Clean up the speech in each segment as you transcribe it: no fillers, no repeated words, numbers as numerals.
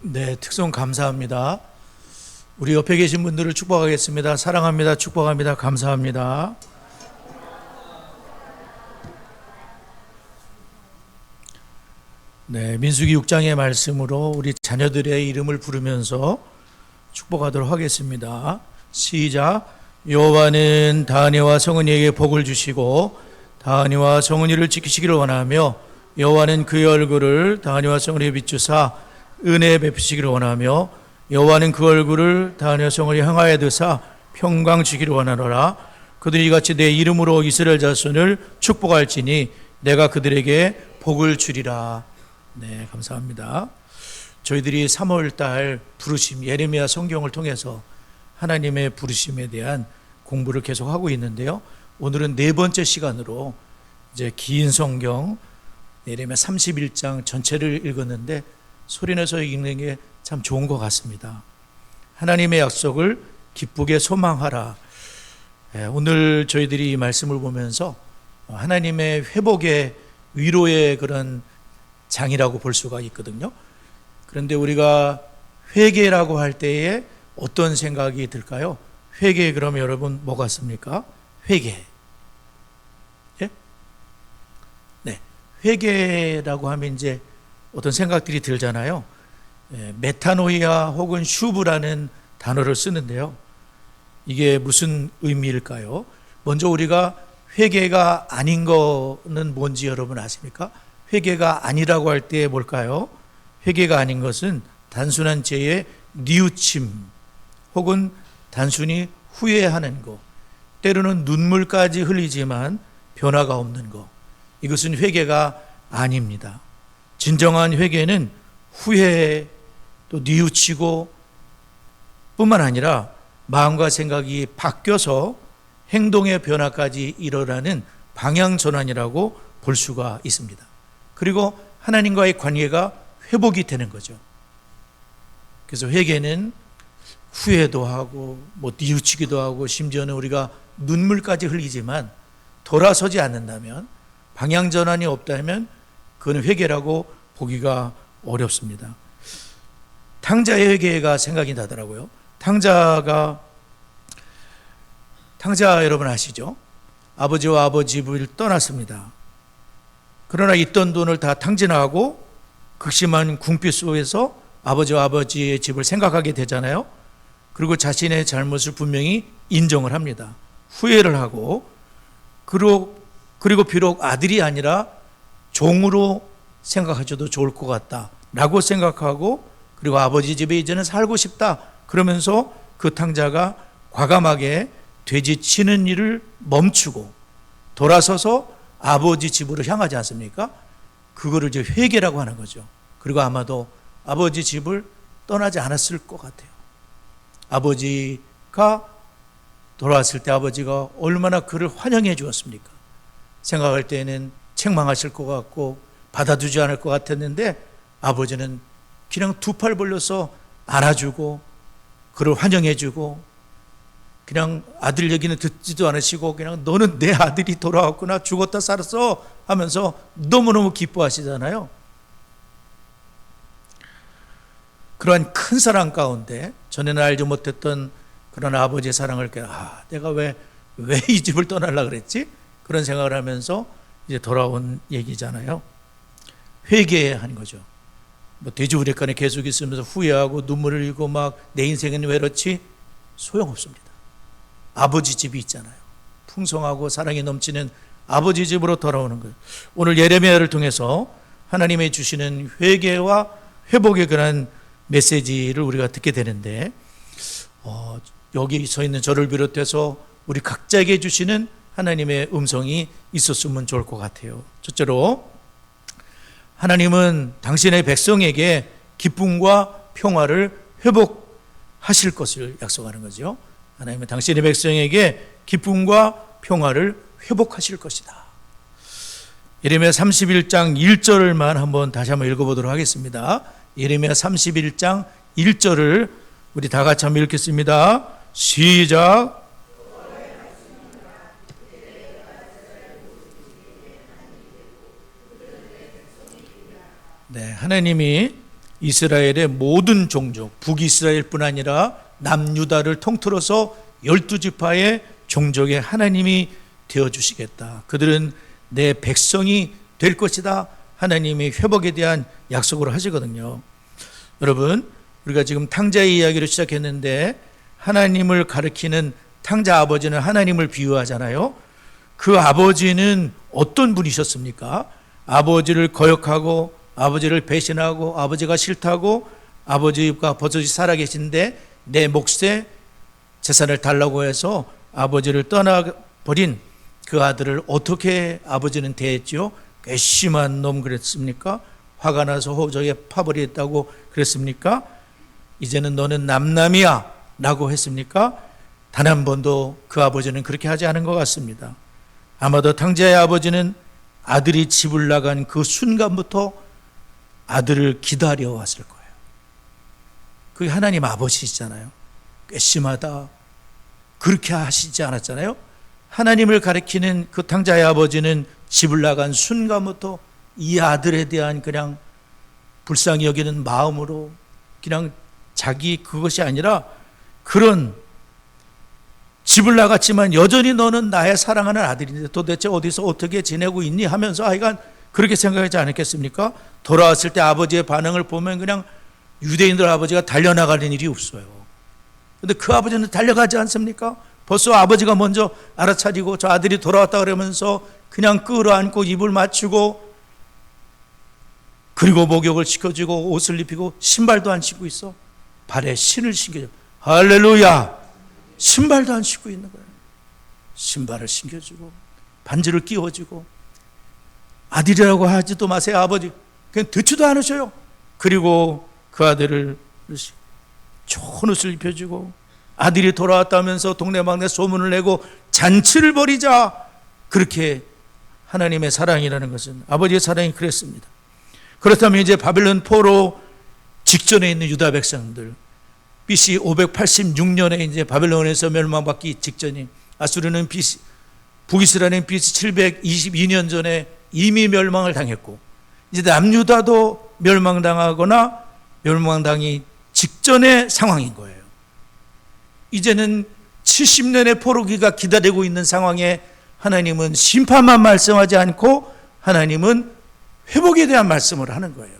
네, 특송 감사합니다. 우리 옆에 계신 분들을 축복하겠습니다. 사랑합니다. 축복합니다. 감사합니다. 네, 민수기 6장의 말씀으로 우리 자녀들의 이름을 부르면서 축복하도록 하겠습니다. 시작. 여호와는 다니와 성은이에게 복을 주시고 다니와 성은이를 지키시기를 원하며 여호와는 그의 얼굴을 다니와 성은이에 비추사 은혜 베푸시기를 원하며 여호와는 그 얼굴을 다니와 성은이에 향하여 드사 평강 주기를 원하노라. 그들이 이같이 내 이름으로 이스라엘 자손을 축복할지니 내가 그들에게 복을 주리라. 네, 감사합니다. 저희들이 3월달 부르심 예레미야 성경을 통해서 하나님의 부르심에 대한 공부를 계속하고 있는데요. 오늘은 네 번째 시간으로 이제 긴 성경 예레미야 31장 전체를 읽었는데 소리내서 읽는 게 참 좋은 것 같습니다. 하나님의 약속을 기쁘게 소망하라. 오늘 저희들이 이 말씀을 보면서 하나님의 회복의 위로의 그런 장이라고 볼 수가 있거든요. 그런데 우리가 회개라고 할 때에 어떤 생각이 들까요? 회개 그러면 여러분 뭐 같습니까? 회개. 예? 네. 회개라고 하면 이제 어떤 생각들이 들잖아요. 메타노이아 혹은 슈브라는 단어를 쓰는데요. 이게 무슨 의미일까요? 먼저 우리가 회개가 아닌 거는 뭔지 여러분 아십니까? 회개가 아니라고 할 때 뭘까요? 회개가 아닌 것은 단순한 죄의 뉘우침 혹은 단순히 후회하는 것, 때로는 눈물까지 흘리지만 변화가 없는 것, 이것은 회개가 아닙니다. 진정한 회개는 후회 또 뉘우치고 뿐만 아니라 마음과 생각이 바뀌어서 행동의 변화까지 일어나는 방향전환이라고 볼 수가 있습니다. 그리고 하나님과의 관계가 회복이 되는 거죠. 그래서 회개는 후회도 하고 뉘우치기도 하고 심지어는 우리가 눈물까지 흘리지만 돌아서지 않는다면, 방향전환이 없다면 그건 회개라고 보기가 어렵습니다. 탕자의 회개가 생각이 나더라고요. 탕자 여러분 아시죠? 아버지와 아버지 집을 떠났습니다. 그러나 있던 돈을 다 탕진하고 극심한 궁핍 속에서 아버지와 아버지의 집을 생각하게 되잖아요. 그리고 자신의 잘못을 분명히 인정을 합니다. 후회를 하고, 그리고 비록 아들이 아니라 종으로 생각하셔도 좋을 것 같다 라고 생각하고, 그리고 아버지 집에 이제는 살고 싶다 그러면서 그 탕자가 과감하게 돼지 치는 일을 멈추고 돌아서서 아버지 집으로 향하지 않습니까? 그거를 이제 회개라고 하는 거죠. 그리고 아마도 아버지 집을 떠나지 않았을 것 같아요. 아버지가 돌아왔을 때 아버지가 얼마나 그를 환영해 주었습니까? 생각할 때는 책망하실 것 같고 받아주지 않을 것 같았는데 아버지는 그냥 두 팔 벌려서 안아주고 그를 환영해 주고, 그냥 아들 얘기는 듣지도 않으시고 그냥 너는 내 아들이 돌아왔구나, 죽었다 살았어 하면서 너무너무 기뻐하시잖아요. 그러한 큰 사랑 가운데 전에는 알지 못했던 그런 아버지의 사랑을 내가 왜 이 집을 떠나려고 그랬지? 그런 생각을 하면서 이제 돌아온 얘기잖아요. 회개한 거죠. 돼지우레간에 계속 있으면서 후회하고 눈물을 흘리고 막 내 인생은 외롭지? 소용없습니다. 아버지 집이 있잖아요. 풍성하고 사랑이 넘치는 아버지 집으로 돌아오는 거예요. 오늘 예레미야를 통해서 하나님이 주시는 회개와 회복에 관한 메시지를 우리가 듣게 되는데, 여기 서 있는 저를 비롯해서 우리 각자에게 주시는 하나님의 음성이 있었으면 좋을 것 같아요. 첫째로, 하나님은 당신의 백성에게 기쁨과 평화를 회복하실 것을 약속하는 거죠. 하나님은 당신의 백성에게 기쁨과 평화를 회복하실 것이다. 예레미야 31장 1절만 한번 다시 한번 읽어보도록 하겠습니다. 예레미야 31장 1절을 우리 다 같이 한번 읽겠습니다. 시작. 네, 하나님이 이스라엘의 모든 종족, 북이스라엘뿐 아니라 남유다를 통틀어서 12지파의 종족의 하나님이 되어주시겠다. 그들은 내 백성이 될 것이다. 하나님이 회복에 대한 약속을 하시거든요. 여러분, 우리가 지금 탕자의 이야기를 시작했는데 하나님을 가리키는 탕자 아버지는 하나님을 비유하잖아요. 그 아버지는 어떤 분이셨습니까? 아버지를 거역하고 아버지를 배신하고 아버지가 싫다고 아버지가 버젓이 살아계신데 내 몫에 재산을 달라고 해서 아버지를 떠나버린 그 아들을 어떻게 아버지는 대했죠? 괘씸한 놈 그랬습니까? 화가 나서 호적에 파버리겠다고 그랬습니까? 이제는 너는 남남이야 라고 했습니까? 단 한 번도 그 아버지는 그렇게 하지 않은 것 같습니다. 아마도 탕자의 아버지는 아들이 집을 나간 그 순간부터 아들을 기다려왔을 거예요. 그게 하나님 아버지시잖아요. 괘씸하다 그렇게 하시지 않았잖아요. 하나님을 가리키는 그 탕자의 아버지는 집을 나간 순간부터 이 아들에 대한 그냥 불쌍히 여기는 마음으로 그냥 자기 그것이 아니라 그런 집을 나갔지만 여전히 너는 나의 사랑하는 아들인데 도대체 어디서 어떻게 지내고 있니 하면서 하여간 그렇게 생각하지 않았겠습니까? 돌아왔을 때 아버지의 반응을 보면 그냥 유대인들 아버지가 달려나가는 일이 없어요. 그런데 그 아버지는 달려가지 않습니까? 벌써 아버지가 먼저 알아차리고 저 아들이 돌아왔다 그러면서 그냥 끌어안고 입을 맞추고 그리고 목욕을 시켜주고 옷을 입히고 신발도 안 신고 있어. 발에 신을 신겨줘. 할렐루야. 신발도 안 신고 있는 거예요. 신발을 신겨주고 반지를 끼워주고 아들이라고 하지도 마세요. 아버지 그냥 듣지도 않으셔요. 그리고 그 아들을 좋은 옷을 입혀주고 아들이 돌아왔다면서 동네방네 소문을 내고 잔치를 벌이자. 그렇게 하나님의 사랑이라는 것은 아버지의 사랑이 그랬습니다. 그렇다면 이제 바벨론 포로 직전에 있는 유다 백성들 BC 586년에 이제 바벨론에서 멸망받기 직전인 아수르는 BC 북이스라엘은 BC 722년 전에 이미 멸망을 당했고 이제 남유다도 멸망당하거나 멸망당이 직전의 상황인 거예요. 이제는 70년의 포로기가 기다리고 있는 상황에 하나님은 심판만 말씀하지 않고 하나님은 회복에 대한 말씀을 하는 거예요.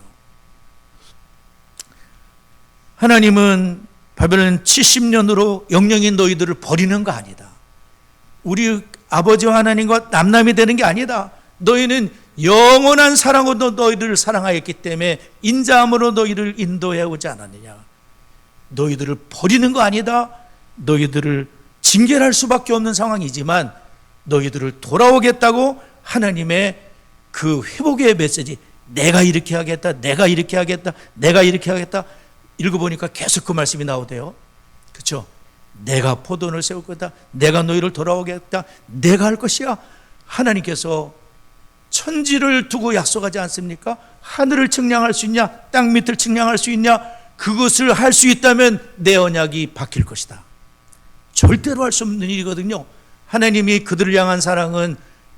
하나님은 바벨론 70년으로 영영인 너희들을 버리는 거 아니다. 우리 아버지와 하나님과 남남이 되는 게 아니다. 너희는 영원한 사랑으로 너희들을 사랑하였기 때문에 인자함으로 너희를 인도해 오지 않았느냐. 너희들을 버리는 거 아니다. 너희들을 징계할 수밖에 없는 상황이지만 너희들을 돌아오겠다고 하나님의 그 회복의 메시지, 내가 이렇게 하겠다, 내가 이렇게 하겠다, 내가 이렇게 하겠다. 읽어보니까 계속 그 말씀이 나오대요. 그렇죠? 내가 포도원을 세울 거다, 내가 너희를 돌아오겠다, 내가 할 것이야. 하나님께서 천지를 두고 약속하지 않습니까? 하늘을 측량할 수 있냐, 땅 밑을 측량할 수 있냐, 그것을 할 수 있다면 내 언약이 바뀔 것이다. 절대로 할 수 없는 일이거든요. 하나님이 그들을 향한 사랑은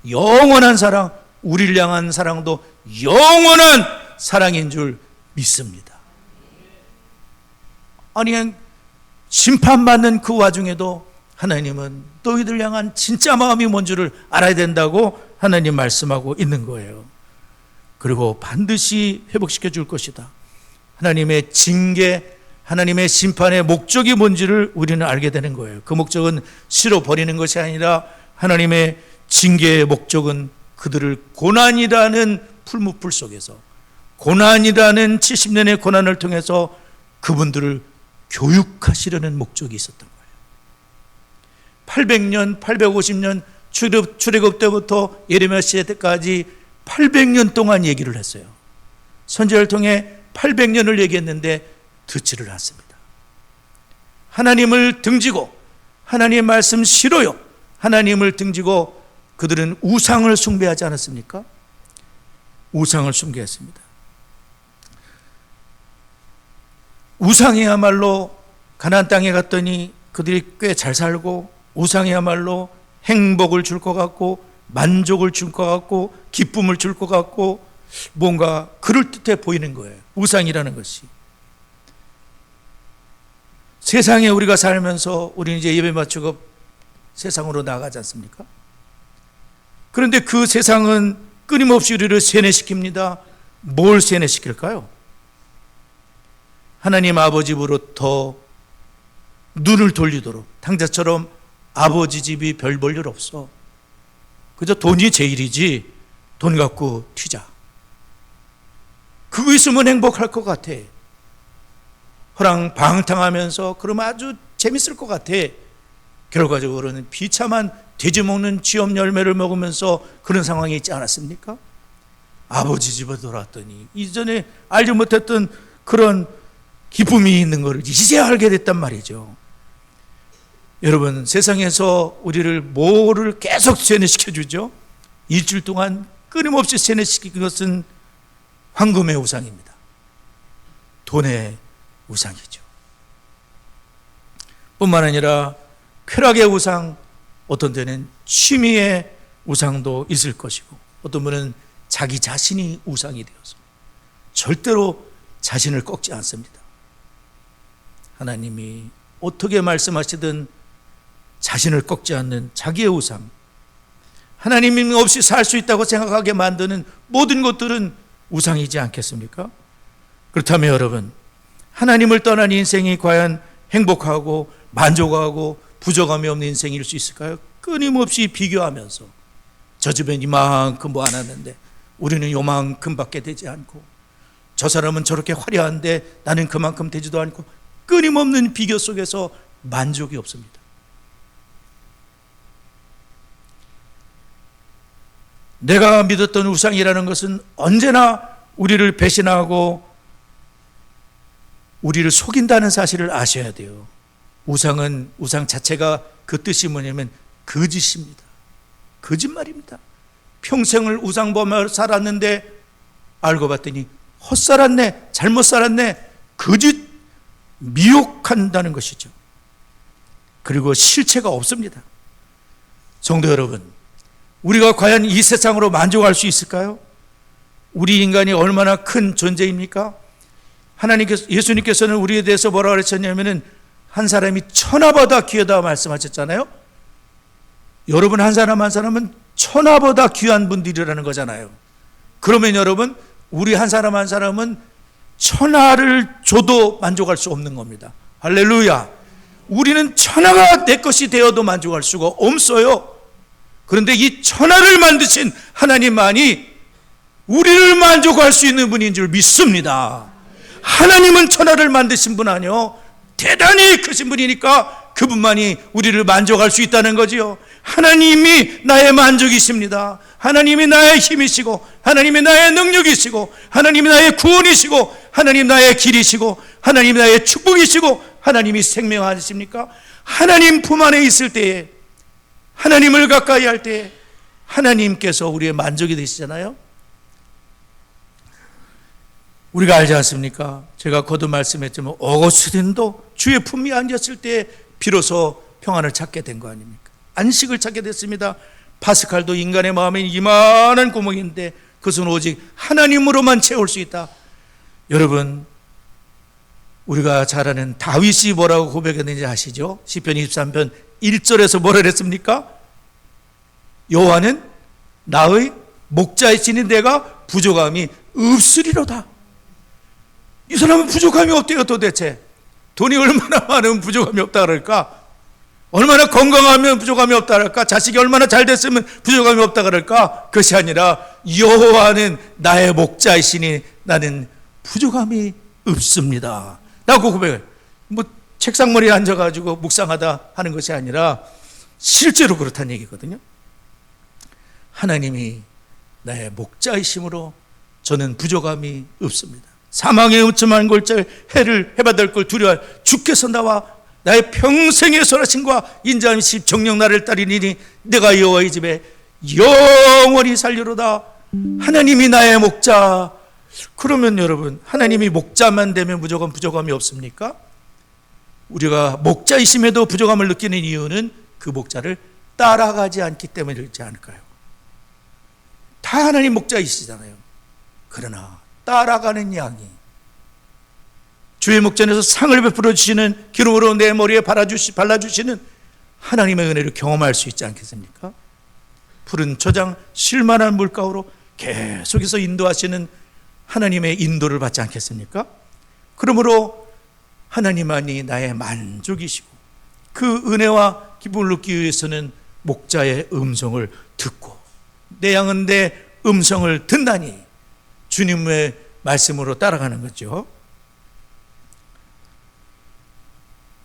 영원한 사랑, 우리를 향한 사랑도 영원한 사랑인 줄 믿습니다. 아니 심판받는 그 와중에도 하나님은 너희들 향한 진짜 마음이 뭔지를 알아야 된다고 하나님 말씀하고 있는 거예요. 그리고 반드시 회복시켜 줄 것이다. 하나님의 징계, 하나님의 심판의 목적이 뭔지를 우리는 알게 되는 거예요. 그 목적은 싫어 버리는 것이 아니라 하나님의 징계의 목적은 그들을 고난이라는 풀무풀 속에서, 고난이라는 70년의 고난을 통해서 그분들을 교육하시려는 목적이 있었던 거예요. 800년, 850년 출애굽 때부터 예레미야 시대 때까지 800년 동안 얘기를 했어요. 선지자를 통해 800년을 얘기했는데 듣지를 않습니다. 하나님을 등지고 하나님의 말씀 싫어요. 하나님을 등지고 그들은 우상을 숭배하지 않았습니까? 우상을 숭배했습니다. 우상이야말로 가나안 땅에 갔더니 그들이 꽤 잘 살고, 우상이야말로 행복을 줄 것 같고 만족을 줄 것 같고 기쁨을 줄 것 같고 뭔가 그럴듯해 보이는 거예요. 우상이라는 것이. 세상에 우리가 살면서 우리는 이제 예배 마치고 세상으로 나가지 않습니까? 그런데 그 세상은 끊임없이 우리를 세뇌시킵니다. 뭘 세뇌시킬까요? 하나님 아버지로부터 눈을 돌리도록, 당자처럼 아버지 집이 별 볼 일 없어. 그저 돈이 제일이지. 돈 갖고 튀자. 그거 있으면 행복할 것 같아. 허랑방탕하면서 그러면 아주 재밌을 것 같아. 결과적으로는 비참한 돼지 먹는 쥐엄 열매를 먹으면서 그런 상황이 있지 않았습니까? 아버지 집에 돌아왔더니 이전에 알지 못했던 그런 기쁨이 있는 것을 이제 알게 됐단 말이죠. 여러분, 세상에서 우리를 뭐를 계속 세뇌시켜주죠? 일주일 동안 끊임없이 세뇌시키는 것은 황금의 우상입니다. 돈의 우상이죠. 뿐만 아니라 쾌락의 우상, 어떤 때는 취미의 우상도 있을 것이고, 어떤 분은 자기 자신이 우상이 되어서 절대로 자신을 꺾지 않습니다. 하나님이 어떻게 말씀하시든 자신을 꺾지 않는 자기의 우상, 하나님 없이 살 수 있다고 생각하게 만드는 모든 것들은 우상이지 않겠습니까? 그렇다면 여러분, 하나님을 떠난 인생이 과연 행복하고 만족하고 부족함이 없는 인생일 수 있을까요? 끊임없이 비교하면서 저 집엔 이만큼 모아놨는데 우리는 요만큼밖에 되지 않고, 저 사람은 저렇게 화려한데 나는 그만큼 되지도 않고, 끊임없는 비교 속에서 만족이 없습니다. 내가 믿었던 우상이라는 것은 언제나 우리를 배신하고 우리를 속인다는 사실을 아셔야 돼요. 우상은, 우상 자체가 그 뜻이 뭐냐면 거짓입니다. 거짓말입니다. 평생을 우상 보며 살았는데 알고 봤더니 헛살았네, 잘못 살았네, 거짓, 미혹한다는 것이죠. 그리고 실체가 없습니다. 성도 여러분, 우리가 과연 이 세상으로 만족할 수 있을까요? 우리 인간이 얼마나 큰 존재입니까? 예수님께서는 우리에 대해서 뭐라고 그러셨냐면은 한 사람이 천하보다 귀하다 말씀하셨잖아요. 여러분, 한 사람 한 사람은 천하보다 귀한 분들이라는 거잖아요. 그러면 여러분, 우리 한 사람 한 사람은 천하를 줘도 만족할 수 없는 겁니다. 할렐루야. 우리는 천하가 내 것이 되어도 만족할 수가 없어요. 그런데 이 천하를 만드신 하나님만이 우리를 만족할 수 있는 분인 줄 믿습니다. 하나님은 천하를 만드신 분 아니요, 대단히 크신 분이니까 그분만이 우리를 만족할 수 있다는 거지요. 하나님이 나의 만족이십니다. 하나님이 나의 힘이시고, 하나님이 나의 능력이시고, 하나님이 나의 구원이시고, 하나님 나의 길이시고, 하나님 나의 축복이시고, 하나님이 생명 아니십니까? 하나님 품 안에 있을 때에, 하나님을 가까이 할 때에 하나님께서 우리의 만족이 되시잖아요. 우리가 알지 않습니까? 제가 거듭 말씀했지만 어거스틴도 주의 품이 앉았을 때 비로소 평안을 찾게 된 거 아닙니까? 안식을 찾게 됐습니다. 파스칼도 인간의 마음에 이만한 구멍인데 그것은 오직 하나님으로만 채울 수 있다. 여러분, 우리가 잘 아는 다윗이 뭐라고 고백했는지 아시죠? 시편 23편 1절에서 뭐라 그랬습니까? 여호와는 나의 목자이시니 내가 부족함이 없으리로다. 이 사람은 부족함이 없대요. 도대체 돈이 얼마나 많으면 부족함이 없다 그럴까? 얼마나 건강하면 부족함이 없다 그럴까? 자식이 얼마나 잘 됐으면 부족함이 없다 그럴까? 그것이 아니라 여호와는 나의 목자이시니 나는 부족함이 없습니다 라고 고백을, 뭐 책상머리에 앉아가지고 묵상하다 하는 것이 아니라 실제로 그렇다는 얘기거든요. 하나님이 나의 목자이심으로 저는 부족함이 없습니다. 사망의 음침한 골짜기 해를 해받을 걸 두려워 주께서 나와 나의 평생의 선하심과 인자하심 정녕 나를 따르니 내가 여호와의 집에 영원히 살리로다. 하나님이 나의 목자. 그러면 여러분, 하나님이 목자만 되면 무조건 부족함이 없습니까? 우리가 목자이심에도 부족함을 느끼는 이유는 그 목자를 따라가지 않기 때문이지 않을까요? 다 하나님 목자이시잖아요. 그러나 따라가는 양이 주의 목전에서 상을 베풀어 주시는 기름으로 내 머리에 발라주시는 하나님의 은혜를 경험할 수 있지 않겠습니까? 푸른 초장 쉴만한 물가로 계속해서 인도하시는 하나님의 인도를 받지 않겠습니까? 그러므로 하나님만이 나의 만족이시고 그 은혜와 기쁨을 느끼기 위해서는 목자의 음성을 듣고 내 양은 내 음성을 듣나니 주님의 말씀으로 따라가는 거죠.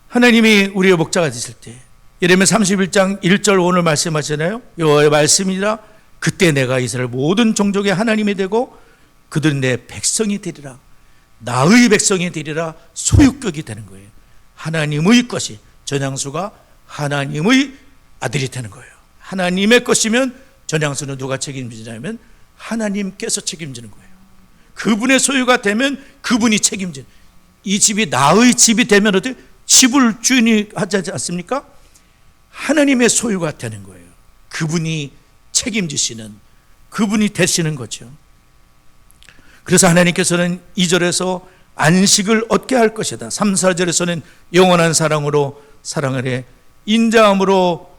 하나님이 우리의 목자가 되실 때 예레미야 31장 1절 오늘 말씀하시잖아요. 여호와의 말씀이라 그때 내가 이스라엘 모든 종족의 하나님이 되고 그들은 내 백성이 되리라. 나의 백성이 되리라. 소유격이 되는 거예요. 하나님의 것이 전향수가 하나님의 아들이 되는 거예요. 하나님의 것이면 전향수는 누가 책임지냐면 하나님께서 책임지는 거예요. 그분의 소유가 되면 그분이 책임지는, 이 집이 나의 집이 되면 어떻게 집을 주인이 하지 않습니까? 하나님의 소유가 되는 거예요. 그분이 책임지시는, 그분이 되시는 거죠. 그래서 하나님께서는 2절에서 안식을 얻게 할 것이다. 3, 4절에서는 영원한 사랑으로 사랑을 인자함으로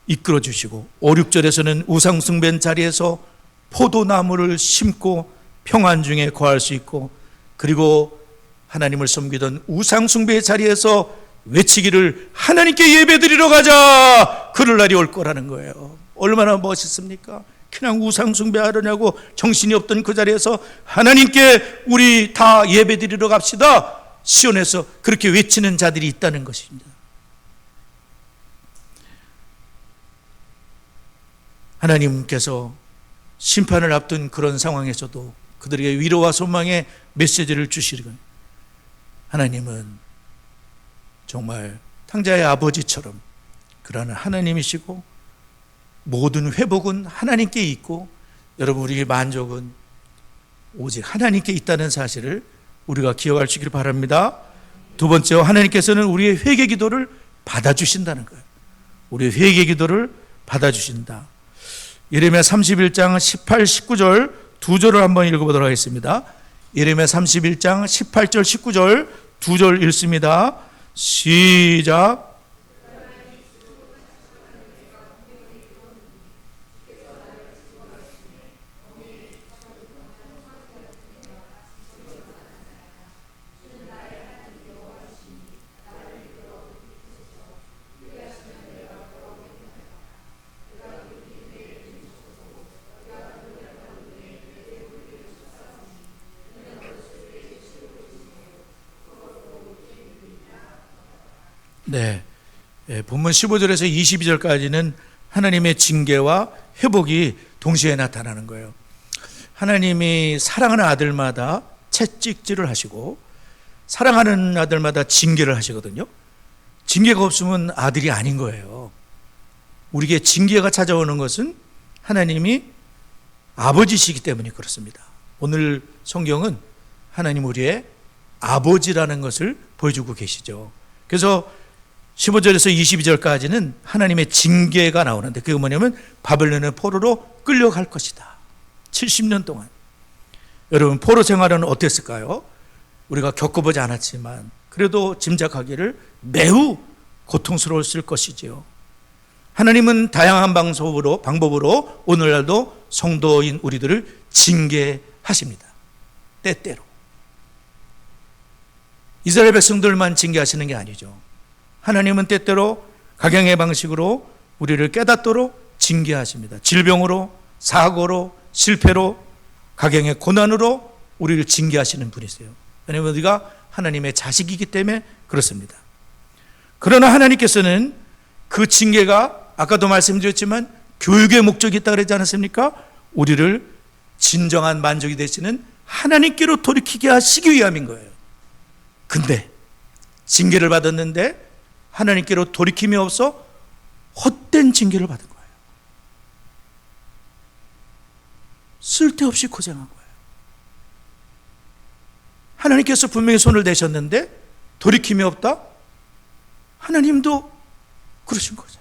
이끌어 주시고 5, 6절에서는 우상 숭배 자리에서 포도나무를 심고 평안 중에 거할 수 있고, 그리고 하나님을 섬기던 우상 숭배의 자리에서 외치기를 하나님께 예배드리러 가자, 그럴 날이 올 거라는 거예요. 얼마나 멋있습니까? 그냥 우상 숭배하려냐고 정신이 없던 그 자리에서 하나님께 우리 다 예배드리러 갑시다, 시온에서 그렇게 외치는 자들이 있다는 것입니다. 하나님께서 심판을 앞둔 그런 상황에서도 그들에게 위로와 소망의 메시지를 주시리고, 하나님은 정말 탕자의 아버지처럼 그러한 하나님이시고 모든 회복은 하나님께 있고, 여러분 우리의 만족은 오직 하나님께 있다는 사실을 우리가 기억할 수 있기를 바랍니다. 두 번째, 하나님께서는 우리의 회개 기도를 받아주신다는 거예요. 우리의 회개 기도를 받아주신다. 예레미야 31장 18, 19절 두 절을 한번 읽어보도록 하겠습니다. 예레미야 31장 18절 19절 두 절 읽습니다. 시작. 네, 본문 15절에서 22절까지는 하나님의 징계와 회복이 동시에 나타나는 거예요. 하나님이 사랑하는 아들마다 채찍질을 하시고 사랑하는 아들마다 징계를 하시거든요. 징계가 없으면 아들이 아닌 거예요. 우리에게 징계가 찾아오는 것은 하나님이 아버지시기 때문에 그렇습니다. 오늘 성경은 하나님 우리의 아버지라는 것을 보여주고 계시죠. 그래서 15절에서 22절까지는 하나님의 징계가 나오는데, 그게 뭐냐면 바벨론의 포로로 끌려갈 것이다. 70년 동안. 여러분, 포로 생활은 어땠을까요? 우리가 겪어보지 않았지만 그래도 짐작하기를 매우 고통스러웠을 것이지요. 하나님은 다양한 방법으로 오늘날도 성도인 우리들을 징계하십니다. 때때로. 이스라엘 백성들만 징계하시는 게 아니죠. 하나님은 때때로 각양의 방식으로 우리를 깨닫도록 징계하십니다. 질병으로, 사고로, 실패로, 각양의 고난으로 우리를 징계하시는 분이세요. 왜냐하면 우리가 하나님의 자식이기 때문에 그렇습니다. 그러나 하나님께서는 그 징계가 아까도 말씀드렸지만 교육의 목적이 있다고 그러지 않았습니까? 우리를 진정한 만족이 되시는 하나님께로 돌이키게 하시기 위함인 거예요. 근데 징계를 받았는데 하나님께로 돌이킴이 없어 헛된 징계를 받은 거예요. 쓸데없이 고생한 거예요. 하나님께서 분명히 손을 대셨는데 돌이킴이 없다? 하나님도 그러신 거잖아요.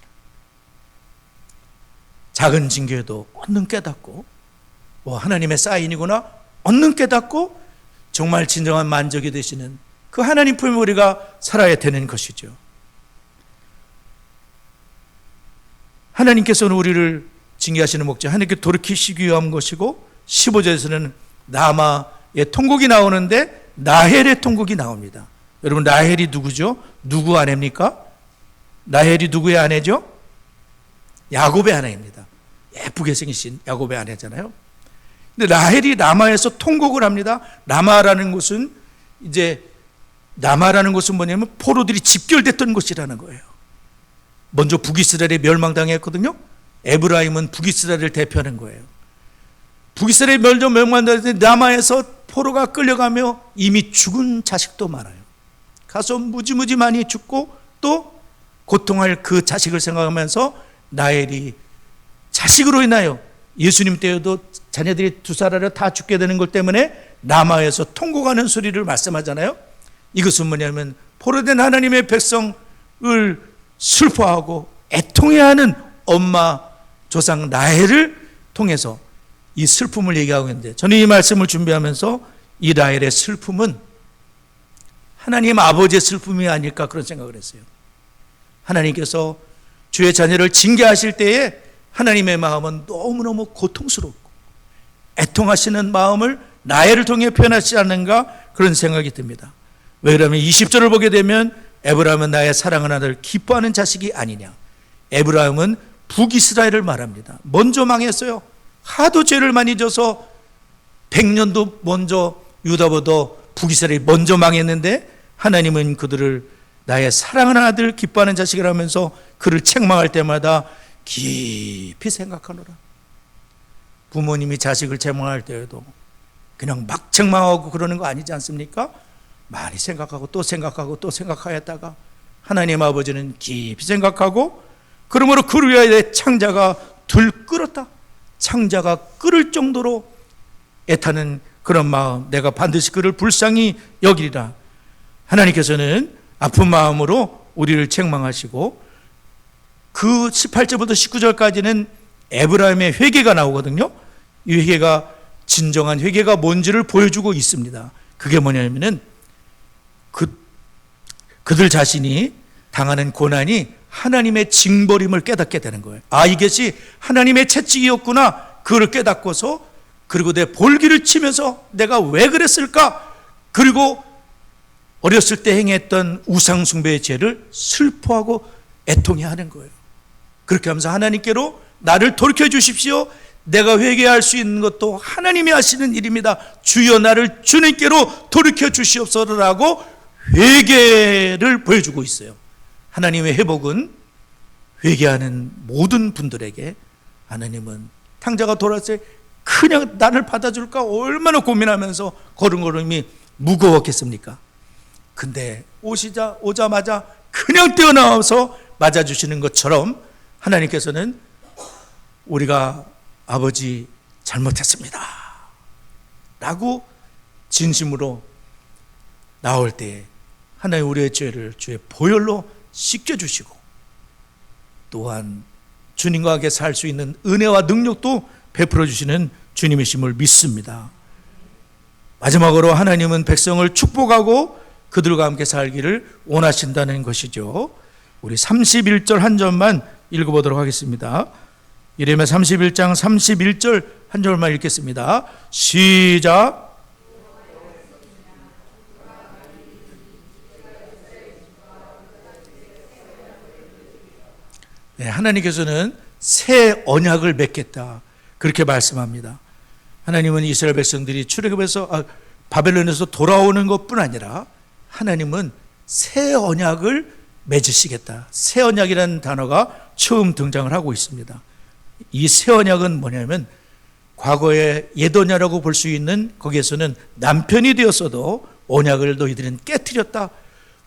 작은 징계도 얼른 깨닫고 하나님의 사인이구나, 얻는 깨닫고 정말 진정한 만족이 되시는 그 하나님 품에 우리가 살아야 되는 것이죠. 하나님께서는 우리를 징계하시는 목적, 하나님께 돌이키시기 위한 것이고, 15절에서는 라마의 통곡이 나오는데 라헬의 통곡이 나옵니다. 여러분, 라헬이 누구죠? 누구 아내입니까? 라헬이 누구의 아내죠? 야곱의 아내입니다. 예쁘게 생기신 야곱의 아내잖아요. 근데 라헬이 라마에서 통곡을 합니다. 라마라는 곳은 뭐냐면 포로들이 집결됐던 곳이라는 거예요. 먼저 북이스라엘이 멸망당했거든요. 에브라임은 북이스라엘을 대표하는 거예요. 북이스라엘이 먼저 멸망당했을 때 라마에서 포로가 끌려가며 이미 죽은 자식도 많아요. 가서 무지무지 많이 죽고 또 고통할 그 자식을 생각하면서 라헬이 자식으로 인하여 예수님 때에도 자녀들이 2살 아래 다 죽게 되는 것 때문에 라마에서 통곡하는 소리를 말씀하잖아요. 이것은 뭐냐면 포로된 하나님의 백성을 슬퍼하고 애통해야 하는 엄마 조상 라헬을 통해서 이 슬픔을 얘기하고 있는데, 저는 이 말씀을 준비하면서 이 라헬의 슬픔은 하나님 아버지의 슬픔이 아닐까 그런 생각을 했어요. 하나님께서 주의 자녀를 징계하실 때에 하나님의 마음은 너무너무 고통스럽고 애통하시는 마음을 라헬을 통해 표현하지 않는가 그런 생각이 듭니다. 왜 그러면 20절을 보게 되면 에브라임은 나의 사랑하는 아들 기뻐하는 자식이 아니냐. 에브라임은 북이스라엘을 말합니다. 먼저 망했어요. 하도 죄를 많이 져서 100년도 먼저 유다보다 북이스라엘이 먼저 망했는데 하나님은 그들을 나의 사랑하는 아들 기뻐하는 자식이라면서 그를 책망할 때마다 깊이 생각하노라. 부모님이 자식을 책망할 때에도 그냥 막 책망하고 그러는 거 아니지 않습니까? 많이 생각하고 또 생각하고 또 생각하였다가 하나님 아버지는 깊이 생각하고, 그러므로 그를 위하여 창자가 들끓었다. 창자가 끓을 정도로 애타는 그런 마음, 내가 반드시 그를 불쌍히 여기리라. 하나님께서는 아픈 마음으로 우리를 책망하시고, 그 18절부터 19절까지는 에브라임의 회개가 나오거든요. 이 회개가 진정한 회개가 뭔지를 보여주고 있습니다. 그게 뭐냐면은 그들 자신이 당하는 고난이 하나님의 징벌임을 깨닫게 되는 거예요. 아, 이것이 하나님의 채찍이었구나. 그걸 깨닫고서, 그리고 내 볼기를 치면서 내가 왜 그랬을까? 그리고 어렸을 때 행했던 우상숭배의 죄를 슬퍼하고 애통해하는 거예요. 그렇게 하면서 하나님께로 나를 돌이켜 주십시오. 내가 회개할 수 있는 것도 하나님이 하시는 일입니다. 주여 나를 주님께로 돌이켜 주시옵소서라고 회개를 보여주고 있어요. 하나님의 회복은 회개하는 모든 분들에게 하나님은 탕자가 돌아왔을 때 그냥 나를 받아줄까 얼마나 고민하면서 걸음걸음이 무거웠겠습니까? 근데 오자마자 그냥 뛰어나와서 맞아주시는 것처럼 하나님께서는 우리가 아버지 잘못했습니다 라고 진심으로 나올 때 하나님 우리의 죄를 주의 보혈로 씻겨주시고, 또한 주님과 함께 살 수 있는 은혜와 능력도 베풀어 주시는 주님이심을 믿습니다. 마지막으로 하나님은 백성을 축복하고 그들과 함께 살기를 원하신다는 것이죠. 우리 31절 한 절만 읽어보도록 하겠습니다. 예레미야 31장 31절 한 절만 읽겠습니다. 시작. 네, 하나님께서는 새 언약을 맺겠다 그렇게 말씀합니다. 하나님은 이스라엘 백성들이 출애굽에서 바벨론에서 돌아오는 것뿐 아니라 하나님은 새 언약을 맺으시겠다. 새 언약이라는 단어가 처음 등장을 하고 있습니다. 이 새 언약은 뭐냐면 과거의 옛 언약이라고 볼 수 있는, 거기에서는 남편이 되었어도 언약을 너희들은 깨트렸다.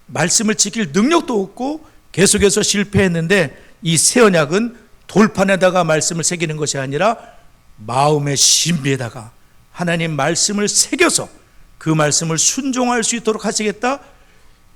말씀을 지킬 능력도 없고 계속해서 실패했는데, 이 새 언약은 돌판에다가 말씀을 새기는 것이 아니라 마음의 신비에다가 하나님 말씀을 새겨서 그 말씀을 순종할 수 있도록 하시겠다.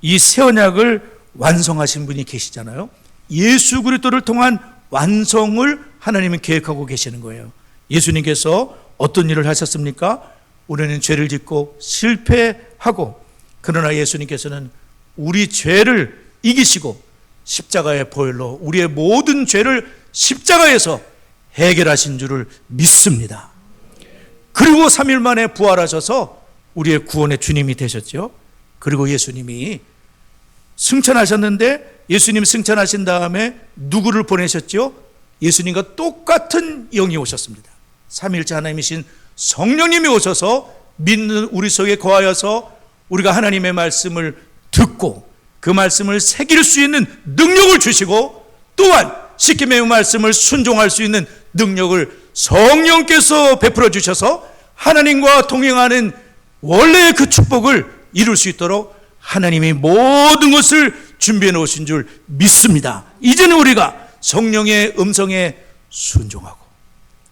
이 새 언약을 완성하신 분이 계시잖아요. 예수 그리스도를 통한 완성을 하나님은 계획하고 계시는 거예요. 예수님께서 어떤 일을 하셨습니까? 우리는 죄를 짓고 실패하고, 그러나 예수님께서는 우리 죄를 이기시고 십자가의 보혈로 우리의 모든 죄를 십자가에서 해결하신 줄을 믿습니다. 그리고 3일 만에 부활하셔서 우리의 구원의 주님이 되셨죠. 그리고 예수님이 승천하셨는데, 예수님 승천하신 다음에 누구를 보내셨죠? 예수님과 똑같은 영이 오셨습니다. 삼위일체 하나님이신 성령님이 오셔서 믿는 우리 속에 거하여서 우리가 하나님의 말씀을 듣고 그 말씀을 새길 수 있는 능력을 주시고, 또한 십계명의 말씀을 순종할 수 있는 능력을 성령께서 베풀어 주셔서 하나님과 동행하는 원래의 그 축복을 이룰 수 있도록 하나님이 모든 것을 준비해 놓으신 줄 믿습니다. 이제는 우리가 성령의 음성에 순종하고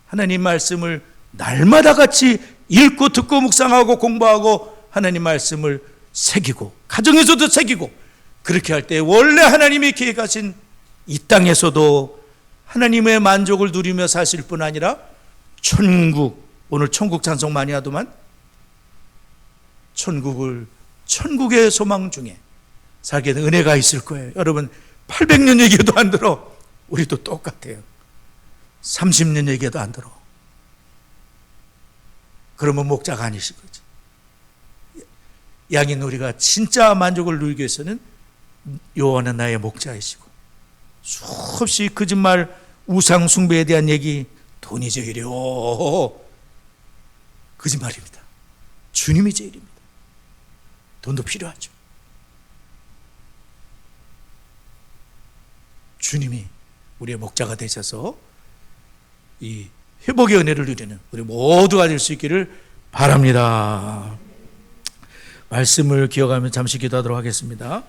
하나님 말씀을 날마다 같이 읽고 듣고 묵상하고 공부하고 하나님 말씀을 새기고 가정에서도 새기고, 그렇게 할 때 원래 하나님이 계획하신 이 땅에서도 하나님의 만족을 누리며 사실 뿐 아니라 천국, 오늘 천국 찬송 많이 하더만, 천국의 소망 중에 살게 된 은혜가 있을 거예요. 여러분 800년 얘기도 안 들어. 우리도 똑같아요. 30년 얘기도 안 들어. 그러면 목자가 아니신 거지. 양인 우리가 진짜 만족을 누리기 위해서는 여호와는 나의 목자이시고, 수없이 거짓말 우상 숭배에 대한 얘기, 돈이 제일이요, 거짓말입니다. 주님이 제일입니다. 돈도 필요하죠. 주님이 우리의 목자가 되셔서 이 회복의 은혜를 누리는 우리 모두가 될 수 있기를 바랍니다. 말씀을 기억하며 잠시 기도하도록 하겠습니다.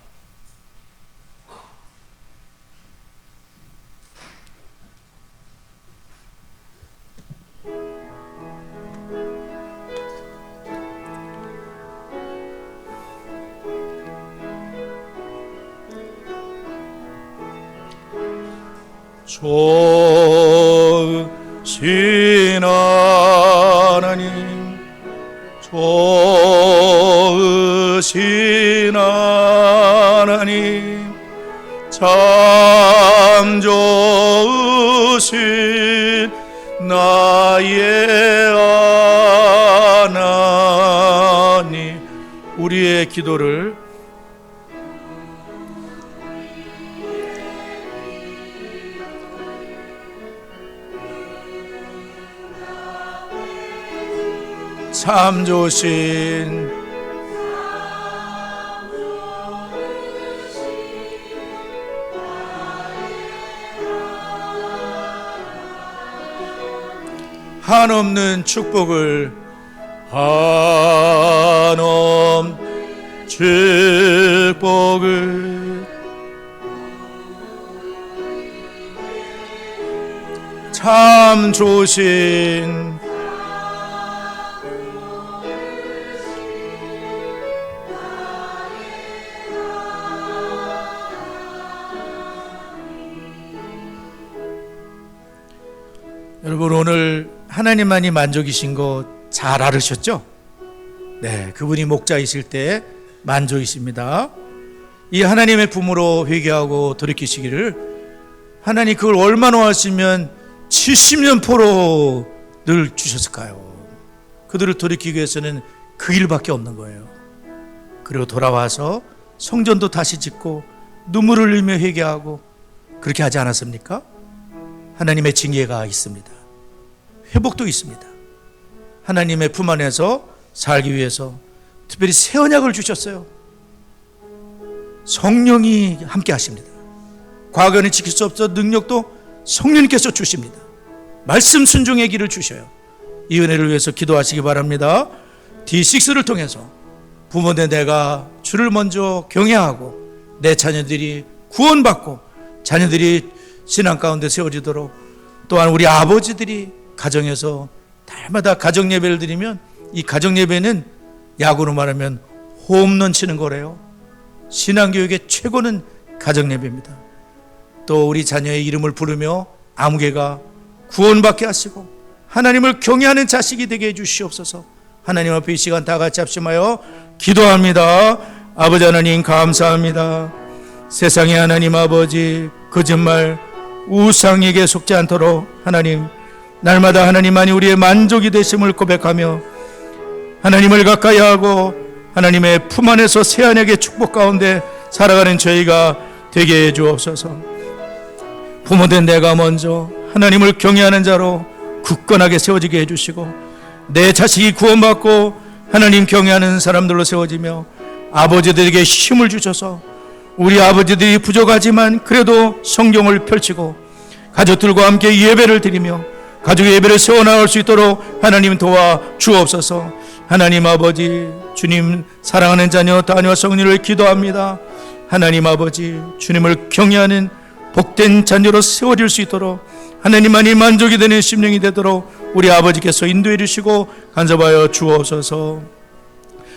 좋으신 하나님, 좋으신 하나님, 참 좋으신 나의 하나님. 우리의 기도를 참 좋으신 한없는 축복을, 한없는 축복을, 참 좋으신 여러분, 오늘 하나님만이 만족이신 거 잘 알으셨죠? 네, 그분이 목자이실 때 만족이십니다. 이 하나님의 품으로 회개하고 돌이키시기를, 하나님 그걸 얼마나 하시면 70년 포로 늘 주셨을까요? 그들을 돌이키기 위해서는 그 일밖에 없는 거예요. 그리고 돌아와서 성전도 다시 짓고 눈물을 흘리며 회개하고, 그렇게 하지 않았습니까? 하나님의 징계가 있습니다. 회복도 있습니다. 하나님의 품 안에서 살기 위해서 특별히 새 언약을 주셨어요. 성령이 함께 하십니다. 과거는 지킬 수 없어 능력도 성령님께서 주십니다. 말씀 순종의 길을 주셔요. 이 은혜를 위해서 기도하시기 바랍니다. D6를 통해서 부모된 내가 주를 먼저 경외하고 내 자녀들이 구원받고 자녀들이 신앙 가운데 세워지도록, 또한 우리 아버지들이 가정에서 날마다 가정 예배를 드리면, 이 가정 예배는 야구로 말하면 홈런 치는 거래요. 신앙교육의 최고는 가정 예배입니다. 또 우리 자녀의 이름을 부르며 아무개가 구원받게 하시고 하나님을 경외하는 자식이 되게 해 주시옵소서. 하나님 앞에 이 시간 다 같이 합심하여 기도합니다. 아버지 하나님 감사합니다. 세상의 하나님 아버지, 거짓말, 우상에게 속지 않도록 하나님, 날마다 하나님만이 우리의 만족이 되심을 고백하며 하나님을 가까이 하고 하나님의 품 안에서 새하늘의 축복 가운데 살아가는 저희가 되게 해 주옵소서. 부모된 내가 먼저 하나님을 경외하는 자로 굳건하게 세워지게 해주시고, 내 자식이 구원받고 하나님 경외하는 사람들로 세워지며 아버지들에게 힘을 주셔서 우리 아버지들이 부족하지만 그래도 성경을 펼치고 가족들과 함께 예배를 드리며 가족의 예배를 세워나갈 수 있도록 하나님 도와 주옵소서. 하나님 아버지, 주님 사랑하는 자녀 다니와 성리를 기도합니다. 하나님 아버지, 주님을 경외하는 복된 자녀로 세워질 수 있도록 하나님만이 만족이 되는 심령이 되도록 우리 아버지께서 인도해 주시고 간섭하여 주옵소서.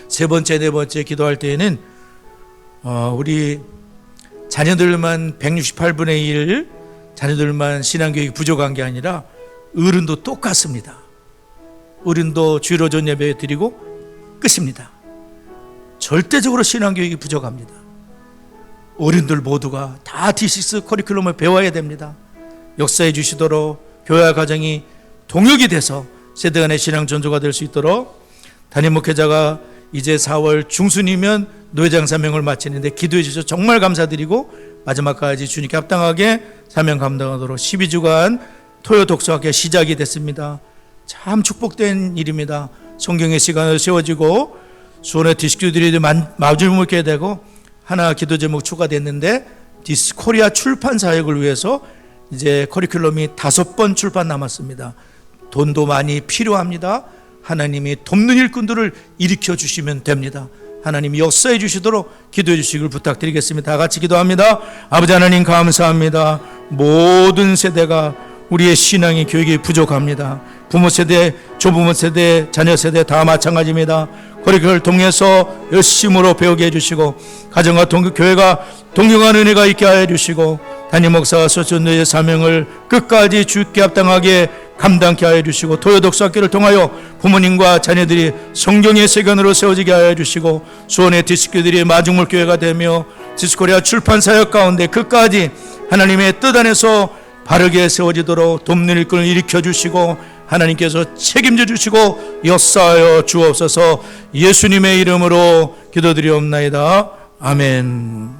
세 번째, 네 번째 기도할 때에는 우리 자녀들만 168분의 1 자녀들만 신앙교육이 부족한 게 아니라 어른도 똑같습니다. 어른도 주일로 전 예배 드리고 끝입니다. 절대적으로 신앙교육이 부족합니다. 어른들 모두가 다 D6 커리큘럼을 배워야 됩니다. 역사해 주시도록 교회와 가정이 동역이 돼서 세대 간의 신앙 전조가 될 수 있도록, 담임 목회자가 이제 4월 중순이면 노회장 사명을 마치는데 기도해 주셔서 정말 감사드리고 마지막까지 주님께 합당하게 사명 감당하도록 12주간 토요 독서학회 시작이 됐습니다. 참 축복된 일입니다. 성경의 시간을 세워지고 수원의 디스큐들이 마주 묻게 되고 하나 기도 제목 추가됐는데 디스코리아 출판 사역을 위해서 이제 커리큘럼이 5번 출판 남았습니다. 돈도 많이 필요합니다. 하나님이 돕는 일꾼들을 일으켜 주시면 됩니다. 하나님이 역사해 주시도록 기도해 주시길 부탁드리겠습니다. 다 같이 기도합니다. 아버지 하나님 감사합니다. 모든 세대가 우리의 신앙의 교육이 부족합니다. 부모 세대, 조부모 세대, 자녀 세대 다 마찬가지입니다. 커리큘럼을 통해서 열심으로 배우게 해주시고 가정과 교회가 동경하는 은혜가 있게 하여 주시고 담임 목사가 소천의 사명을 끝까지 주께 합당하게 감당케 하여 주시고 토요 독서학교를 통하여 부모님과 자녀들이 성경의 세견으로 세워지게 하여 주시고 수원의 디스크들이 마중물 교회가 되며 디스코리아 출판 사역 가운데 끝까지 하나님의 뜻 안에서 바르게 세워지도록 돕는 일꾼을 일으켜 주시고 하나님께서 책임져 주시고 역사하여 주옵소서. 예수님의 이름으로 기도드리옵나이다. 아멘.